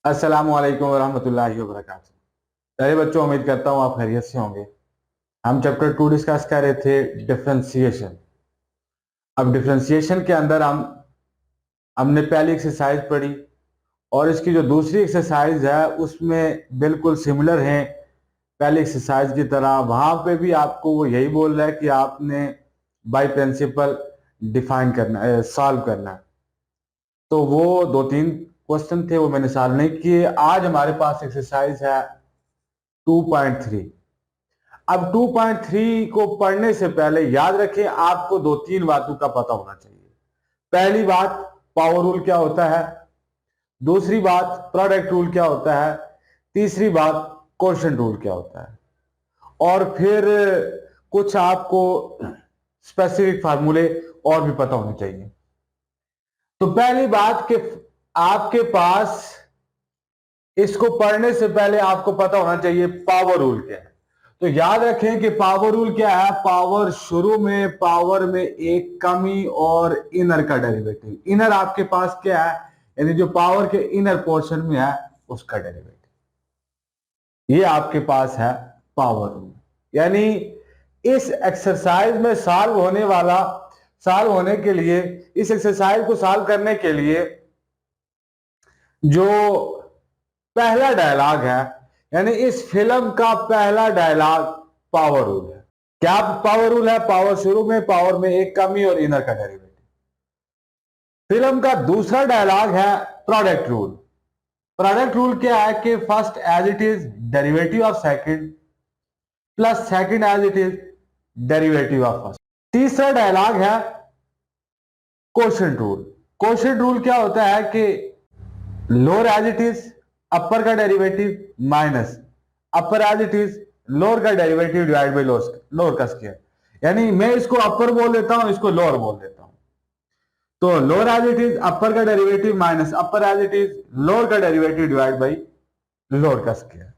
अस्सलामु अलैकुम वरहमतुल्लाहि वबरकातुहू। पहले बच्चों, उम्मीद करता हूँ आप खैरियत से होंगे। हम चैप्टर 2 डिस्कस कर रहे थे डिफरेंशिएशन। अब डिफरेंशिएशन के अंदर हमने पहली एक्सरसाइज पढ़ी और इसकी जो दूसरी एक्सरसाइज है उसमें बिल्कुल सिमिलर है पहली एक्सरसाइज की तरह। वहां पे भी आपको वो यही बोल रहा है कि आपने बाय प्रिंसिपल डिफाइन करना है, सॉल्व करना है। तो वो दो तीन क्वेश्चन थे, वो मैंने सॉल्व नहीं किए। आज हमारे पास एक्सरसाइज है 2.3। अब 2.3 को पढ़ने से पहले याद रखें, आपको दो तीन बातों का पता होना चाहिए। पहली बात, पावर रूल क्या होता है। दूसरी बात, प्रोडक्ट रूल क्या होता है। तीसरी बात, क्वोशंट रूल क्या होता है। और फिर कुछ आपको स्पेसिफिक फार्मूले और भी पता होने चाहिए। तो पहली बात कि आपके पास इसको पढ़ने से पहले आपको पता होना चाहिए पावर रूल क्या है। तो याद रखें कि पावर रूल क्या है। पावर शुरू में पावर में एक कमी और इनर का डेरिवेटिव। इनर आपके पास क्या है, यानी जो पावर के इनर पोर्शन में है उसका डेरिवेटिव। ये आपके पास है पावर रूल। यानी इस एक्सरसाइज में सॉल्व होने के लिए, इस एक्सरसाइज को सॉल्व करने के लिए जो पहला डायलॉग है, यानी इस फिल्म का पहला डायलॉग पावर रूल है। क्या पावर रूल है? पावर शुरू में पावर में एक कमी और इनर का डेरिवेटिव। फिल्म का दूसरा डायलॉग है प्रोडक्ट रूल। प्रोडक्ट रूल क्या है कि first as it is derivative of second plus second as it is derivative of first. तीसरा डायलॉग है क्वोशंट रूल। क्वोशंट रूल क्या होता है कि lower as it is upper का derivative minus upper as it is lower का derivative divide by lower का square. यानी मैं इसको अपर बोल देता हूं, इसको लोअर बोल देता हूं। तो lower as it is upper का derivative minus upper as it is lower का डेरिवेटिव डिवाइड बाई लोअर का स्क्वायर।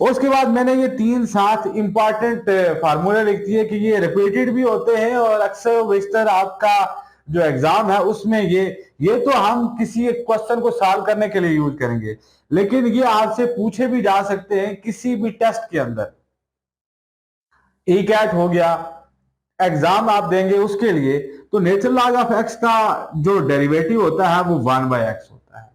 उसके बाद मैंने ये तीन सात इंपॉर्टेंट फार्मूले लिख दिए कि ये रिपीटेड भी होते हैं और अक्सर बेशतर आपका जो एग्जाम है उसमें ये तो हम किसी एक क्वेश्चन को सॉल्व करने के लिए यूज करेंगे, लेकिन ये आपसे पूछे भी जा सकते हैं किसी भी टेस्ट के अंदर। ई कैट हो गया, एग्जाम आप देंगे उसके लिए, तो नेचुरल लॉग ऑफ एक्स का जो डेरिवेटिव होता है वो 1/x होता है।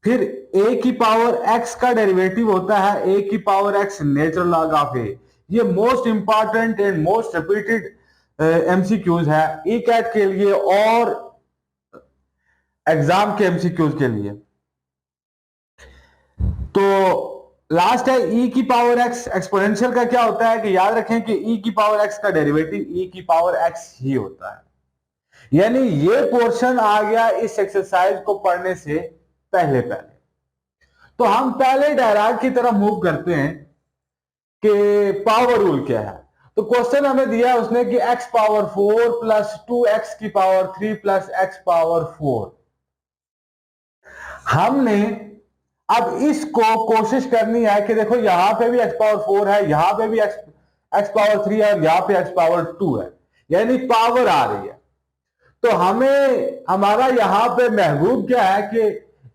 फिर a की पावर x का डेरिवेटिव होता है a की power x natural log of a। ये most important and most repeated MCQs है ई कैट के लिए और एग्जाम के एमसीक्यूज के लिए। तो लास्ट है e की पावर x। एक्सपोनेंशियल का क्या होता है कि याद रखें कि e की पावर x का डेरिवेटिव e की पावर x ही होता है। यानी ये पोर्शन आ गया इस एक्सरसाइज को पढ़ने से पहले पहले। तो हम पहले डायलॉग की तरफ मूव करते हैं कि पावर रूल क्या है। तो क्वेश्चन हमें दिया है उसने कि x पावर 4 प्लस 2x की पावर 3 प्लस x पावर 4। हमने अब इसको कोशिश करनी है कि देखो यहां पे भी x पावर 4 है, यहां पे भी x पावर 3 है और यहां पे x पावर 2 है, यानी पावर आ रही है। तो हमें हमारा यहां पे महबूब क्या है कि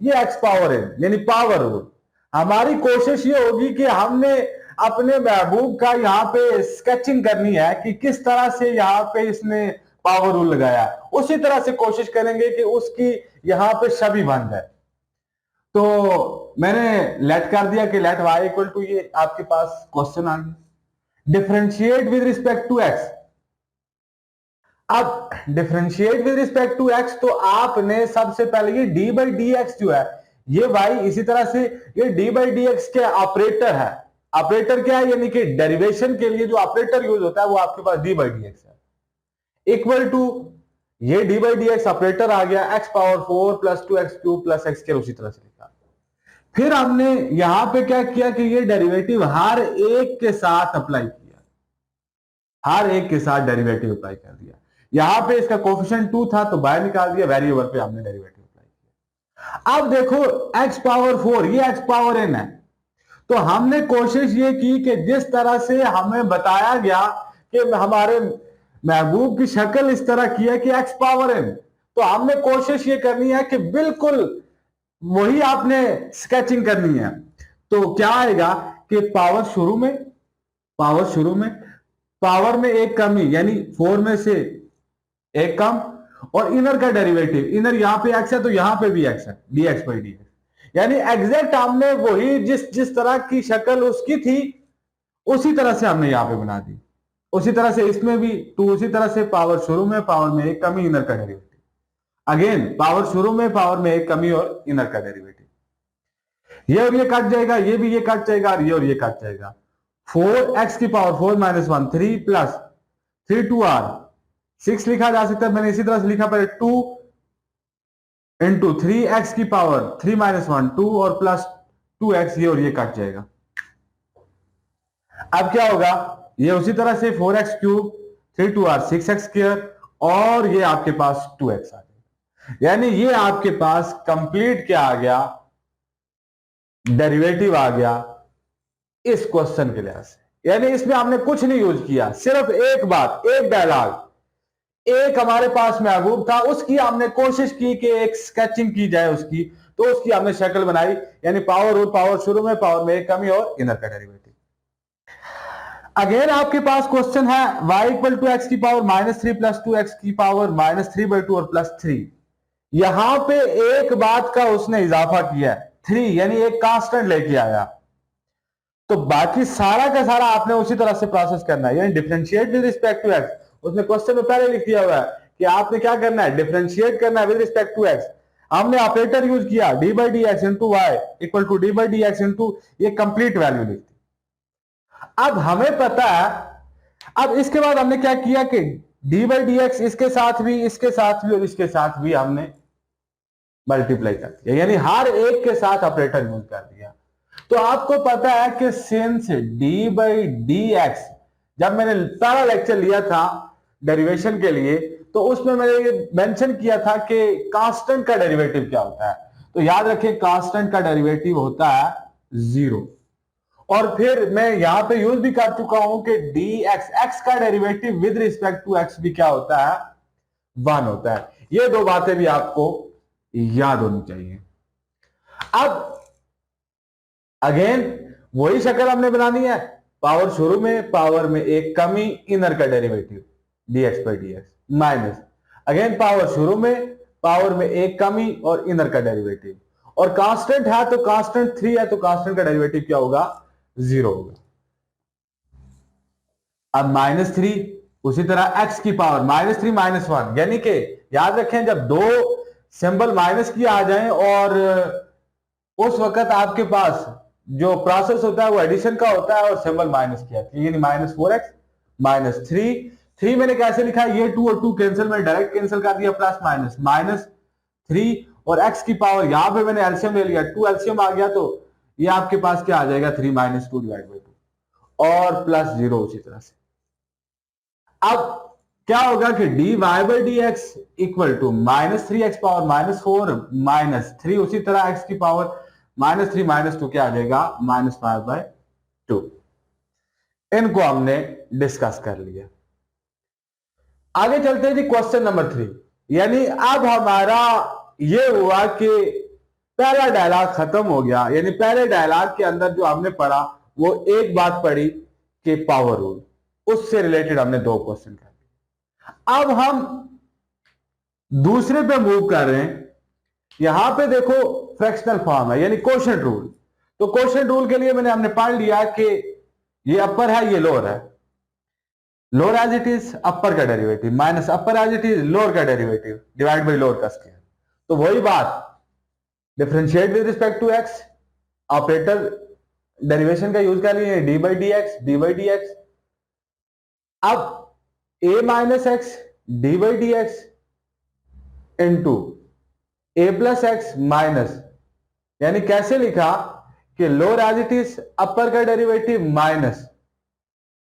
ये x पावर है, यानी पावर रूल। हमारी कोशिश ये होगी कि हमने अपने महबूब का यहाँ पे स्केचिंग करनी है कि किस तरह से यहाँ पे इसने पावर रूल लगाया, उसी तरह से कोशिश करेंगे कि उसकी यहाँ पे छवि बन जाए। तो मैंने लेट कर दिया कि लेट y इक्वल टू, ये आपके पास क्वेश्चन आ गया differentiate with respect to x। अब differentiate with respect to x, तो आपने सबसे पहले ये डी बाई डी एक्स जो है ये भाई इसी तरह से ये डी बाई डी एक्स के ऑपरेटर है। ऑपरेटर क्या है, यानी कि डेरिवेशन के लिए जो ऑपरेटर यूज होता है वो आपके पास डी बाई डी एक्स है इक्वल टू ये d by d x operator आ गया x power 4 plus 2x cube plus x के उसी तरह से लिखा। फिर हमने यहां पे क्या किया कि ये डेरिवेटिव हर एक के साथ अप्लाई किया, हर एक के साथ डेरिवेटिव अप्लाई कर दिया। यहां पे इसका कोफिशिएंट 2 था तो बाहर निकाल दिया, वेरिएबल पे हमने डेरिवेटिव अप्लाई किया। अब देखो x पावर 4 ये x पावर n है, तो हमने कोशिश ये की कि जिस तरह से हमें बताया गया कि हमारे महबूब की शक्ल इस तरह की है कि x पावर n, तो हमने कोशिश ये करनी है कि बिल्कुल वही आपने स्केचिंग करनी है। तो क्या आएगा कि पावर में एक कमी, यानी 4 में से एक कम, और इनर का डेरिवेटिव, इनर यहां पे एक्स है तो यहां पे भी एक्स है, dx बाई डी, यानी एग्जैक्ट हमने वही जिस जिस तरह की शक्ल उसकी थी उसी तरह से हमने यहां पे बना दी। उसी तरह से इसमें भी उसी तरह से पावर शुरू में, पावर में एक कमी, इनर का डेरिवेटिव, अगेन पावर शुरू में, पावर में एक कमी और इनर का डेरिवेटिव। ये और ये कट जाएगा, ये भी ये कट जाएगा, और ये कट जाएगा। 4x की पावर 4 माइनस 1 3 प्लस 3 2r 6 लिखा जा सकता है, मैंने इसी तरह से लिखा पहले 2 इंटू 3x की पावर 3 माइनस 1 2 और प्लस 2x, ये और ये कट जाएगा। अब क्या होगा, ये उसी तरह से 4x cube 3 2r 6x square और ये आपके पास 2x आ गया, यानी ये आपके पास कंप्लीट क्या आ गया, डेरिवेटिव आ गया इस क्वेश्चन के लिहाज से। यानी इसमें हमने कुछ नहीं यूज किया, सिर्फ एक बात, एक डायलॉग, एक हमारे पास महबूब था, उसकी हमने कोशिश की कि एक स्केचिंग की जाए उसकी, तो उसकी हमने शक्ल बनाई, यानी पावर शुरू में, पावर में एक कमी और इनर का डेरिवेटिव। अगेन आपके पास क्वेश्चन है y इक्वल टू एक्स की पावर माइनस 3 प्लस 2x की पावर माइनस 3 बाई 2 और प्लस 3। यहां पे एक बात का उसने इजाफा किया है 3, यानी एक कांस्टेंट लेके आया। तो बाकी सारा का सारा आपने उसी तरह से प्रोसेस करना है, यानी differentiate with respect to x. उसने क्वेश्चन में पहले लिख दिया हुआ है कि आपने क्या करना है, डिफरेंशिएट करना है विद रिस्पेक्ट टू एक्स। हमने ऑपरेटर यूज किया d by d x into y equal to d by d x into ये कंप्लीट वैल्यू लिखती। अब हमें पता है, अब इसके बाद हमने क्या किया कि डी बाई डी एक्स इसके साथ भी, इसके साथ भी और इसके साथ भी हमने मल्टीप्लाई कर दिया, यानी हर एक के साथ ऑपरेटर यूज कर दिया। तो आपको पता है कि since D by d x, जब मैंने पहला लेक्चर लिया था डेरिवेशन के लिए, तो उसमें मैंने ये मेंशन किया था कि कांस्टेंट का डेरिवेटिव क्या होता है। तो याद रखें कांस्टेंट का डेरिवेटिव होता है 0। और फिर मैं यहां पे यूज भी कर चुका हूं कि डी एक्स, एक्स का derivative with respect to x भी क्या होता है, 1 होता है। ये दो बातें भी आपको याद होनी चाहिए। अब अगेन वही शक्ल हमने बनानी है, पावर शुरू में, पावर में एक कमी, इनर का derivative dx by d x minus, again power शुरू में, पावर में एक कमी और इनर का डेरिवेटिव, और कांस्टेंट है तो कांस्टेंट 3 है तो कांस्टेंट का डेरिवेटिव क्या होगा, 0 होगा। अब माइनस 3 उसी तरह x की पावर माइनस 3 माइनस 1, यानी कि याद रखें जब दो सिंबल माइनस की आ जाएं और उस वक्त आपके पास जो प्रोसेस होता है वो एडिशन का होता है और सिंबल माइनस की आती है, यानी माइनस 4x माइनस 3 मैंने कैसे लिखा है, ये 2 और 2 कैंसिल, मैंने डायरेक्ट कैंसिल कर दिया, प्लस माइनस माइनस 3 और x की पावर यहां पे मैंने एलसीएम ले लिया, 2 एलसीएम आ गया तो ये आपके पास क्या आ जाएगा 3 माइनस 2 डिवाइड बाई 2 और प्लस 0 उसी तरह से। अब क्या होगा कि d y by d x equal to minus 3x power minus 4 minus 3 उसी तरह x की पावर माइनस 3 माइनस 2 क्या आ जाएगा, माइनस 5 बाई 2। इनको हमने डिस्कस कर लिया। आगे चलते हैं जी क्वेश्चन नंबर 3। यानी अब हमारा ये हुआ कि पहला डायलॉग खत्म हो गया, यानी पहले डायलॉग के अंदर जो हमने पढ़ा वो एक बात पढ़ी कि पावर रूल, उससे रिलेटेड हमने 2 क्वेश्चन कर लिए। अब हम दूसरे पे मूव कर रहे हैं। यहां पे देखो फ्रैक्शनल फॉर्म है, यानी क्वोशिएंट रूल। तो क्वोशिएंट रूल के लिए हमने पढ़ लिया कि ये अपर है, ये लोअर है, lower as it is upper का derivative minus upper as it is lower का डेरिवेटिव डिवाइड बाई लोअर का स्क्वायर। तो वही बात, differentiate with respect to x, operator derivation का यूज कर लिए d by d x, d by d x. अब a minus x d by d x into a plus x minus, यानी कैसे लिखा कि lower as it is upper का derivative minus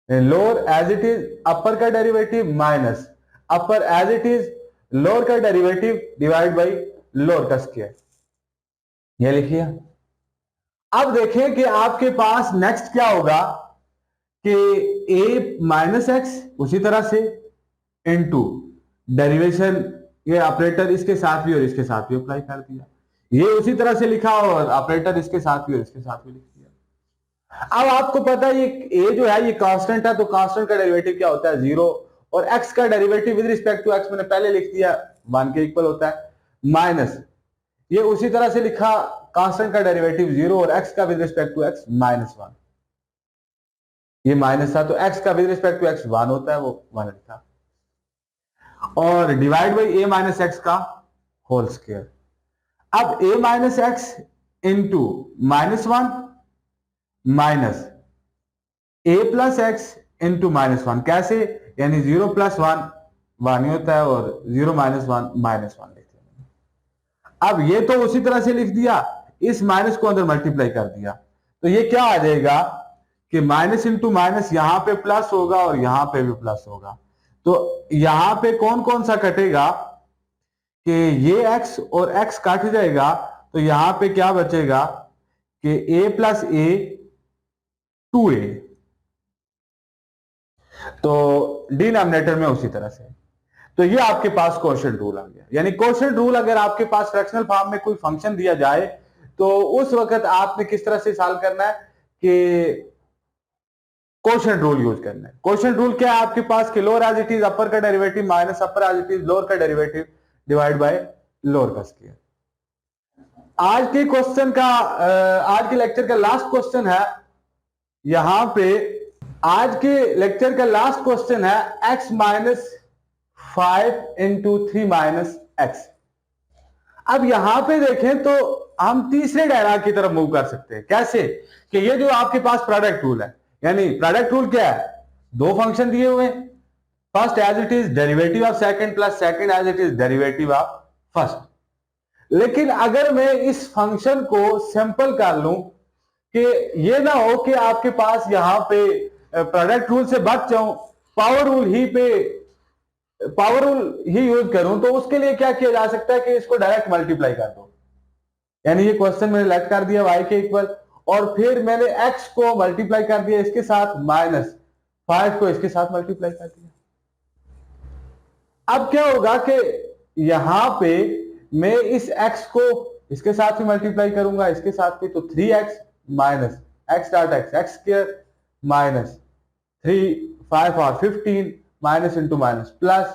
lower as it is upper का derivative minus upper as it is lower का derivative divide by lower का square, ये लिखिए। अब देखें कि आपके पास नेक्स्ट क्या होगा कि a माइनस एक्स उसी तरह से इनटू डेरिवेशन, ये ऑपरेटर इसके साथ भी और इसके साथ भी अप्लाई कर दिया, ये उसी तरह से लिखा और ऑपरेटर इसके साथ भी और इसके साथ भी लिख दिया। अब आपको पता है ये जो है ये कांस्टेंट है, तो कांस्टेंट का डेरिवेटिव क्या होता है? 0। और x का derivative with respect to x मैंने पहले लिख दिया 1 के इक्वल होता है, माइनस ये उसी तरह से लिखा कांस्टेंट का डेरिवेटिव 0 और x का विद रिस्पेक्ट टू x -1। ये माइनस था तो x का विद रिस्पेक्ट टू x 1 होता है, वो 1 लिखा। और divide by a minus x का होल स्क्वायर। अब a minus x into -1 minus a plus x into -1। कैसे? यानी 0 प्लस 1 1 ही होता है और 0 माइनस 1 -1 लिखते हैं। अब ये तो उसी तरह से लिख दिया, इस माइनस को अंदर मल्टीप्लाई कर दिया, तो ये क्या आ जाएगा कि माइनस इंटू माइनस यहां पे प्लस होगा और यहां पे भी प्लस होगा। तो यहां पे कौन कौन सा कटेगा कि ये x और x काट जाएगा, तो यहां पे क्या बचेगा कि a प्लस a 2a। तो डिनोमिनेटर में उसी तरह से, तो ये आपके पास क्वोशिएंट रूल आ गया। यानी क्वोशिएंट रूल अगर आपके पास फ्रैक्शनल फॉर्म में कोई फंक्शन दिया जाए तो उस वक्त आपने किस तरह से सॉल्व करना है कि क्वोशिएंट रूल यूज करना है। क्वोशिएंट रूल क्या है आपके पास कि lower as it is upper का derivative minus upper as it is lower का डेरिवेटिव डिवाइड बाय लोअर का स्क्वायर। आज के क्वेश्चन का आज के लेक्चर का लास्ट क्वेश्चन है यहां पे, आज के लेक्चर का लास्ट क्वेश्चन है x minus 5 into 3 minus x. अब यहां पे देखें तो हम तीसरे डायग्राम की तरफ मूव कर सकते हैं। कैसे? कि ये जो आपके पास प्रोडक्ट रूल है, यानी प्रोडक्ट रूल क्या है? दो फंक्शन दिए हुए, first as it is derivative of second plus second as it is derivative of first. लेकिन अगर मैं इस फंक्शन को सिंपल कर लूं कि ये ना हो कि आपके पास यहां पे प्रोडक्ट रूल से बच जाऊं, पावर रूल ही यूज करूं, तो उसके लिए क्या किया जा सकता है कि इसको डायरेक्ट मल्टीप्लाई कर दो। यानी ये क्वेश्चन मैंने लेट कर दिया y के इक्वल और फिर मैंने x को मल्टीप्लाई कर दिया इसके साथ माइनस 5 को इसके साथ मल्टीप्लाई कर दिया। अब क्या होगा कि यहां पे मैं इस x को इसके साथ भी मल्टीप्लाई करूंगा, इसके साथ भी, तो 3x minus x dot x square minus 3 5 और 15 minus into minus plus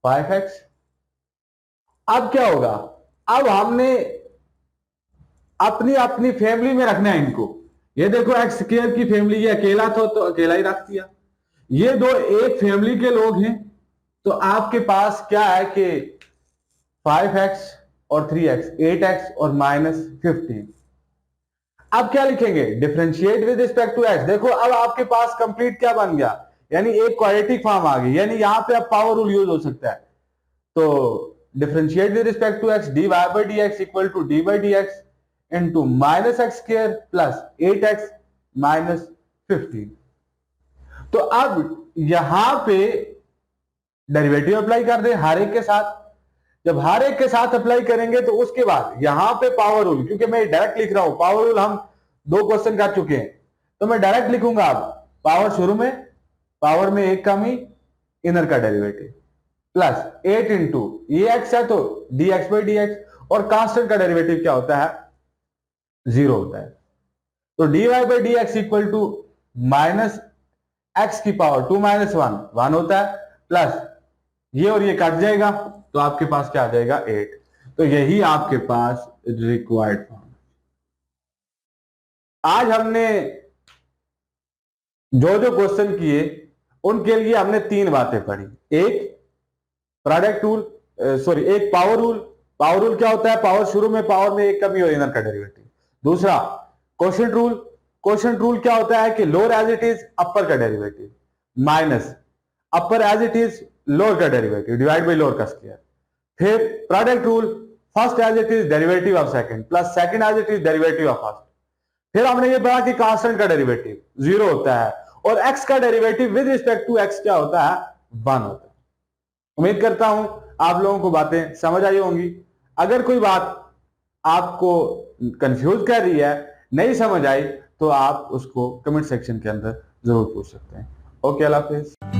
5x। अब क्या होगा? अब हमने अपनी अपनी फैमिली में रखना है इनको। ये देखो x स्क्वायर की फैमिली, ये अकेला था तो अकेला ही रख दिया। ये दो एक फैमिली के लोग हैं, तो आपके पास क्या है कि 5x और 3x 8x और माइनस 15। अब क्या लिखेंगे? Differentiate with respect to x। देखो अब आपके पास कंप्लीट क्या बन गया, यानी एक क्वाड्रेटिक फॉर्म आ गई। यानी यहां पे अब पावर रूल यूज हो सकता है। तो differentiate with respect to x dy by dx equal to d by dx into minus x square plus 8x minus 15। तो अब यहां पे डेरिवेटिव अप्लाई कर दें हर एक के साथ। जब हर एक के साथ अप्लाई करेंगे तो उसके बाद यहां पे पावर रूल, क्योंकि मैं डायरेक्ट लिख रहा हूं, पावर रूल हम 2 क्वेश्चन कर चुके हैं, तो मैं डायरेक्ट लिखूंगा। अब पावर शुरू में, पावर में एक कमी, इनर का डेरिवेटिव प्लस 8 इंटू ये एक्स है तो dx by dx, और कांस्टेंट का डेरिवेटिव क्या होता है? 0 होता है। तो dy by dx equal to minus x की पावर 2 माइनस 1 होता है, प्लस ये और ये कट जाएगा तो आपके पास क्या आ जाएगा? 8। तो यही आपके पास रिक्वायर्ड फॉर्म। आज हमने जो जो क्वेश्चन किए उनके लिए हमने 3 बातें पढ़ी। एक प्रोडक्ट रूल, सॉरी एक पावर रूल। पावर रूल क्या होता है? पावर शुरू में, पावर में एक कमी और इनर का डेरिवेटिव। दूसरा क्वोशिएंट रूल। क्वोशिएंट रूल क्या होता है कि lower as it is upper का derivative minus upper as it is lower का डेरिवेटिव डिवाइड बाय लोअर का स्क्वायर। फिर product rule, first as it is derivative of second plus second as it is derivative of first. फिर हमने ये पढ़ा कि constant का डेरिवेटिव 0 होता है और x का derivative with respect to x क्या होता है? 1 होता है। उम्मीद करता हूं आप लोगों को बातें समझ आई होंगी। अगर कोई बात आपको कंफ्यूज कर रही है, नहीं समझ आई, तो आप उसको कमेंट सेक्शन के अंदर जरूर पूछ सकते हैं। ओके, अल्लाह हाफिज।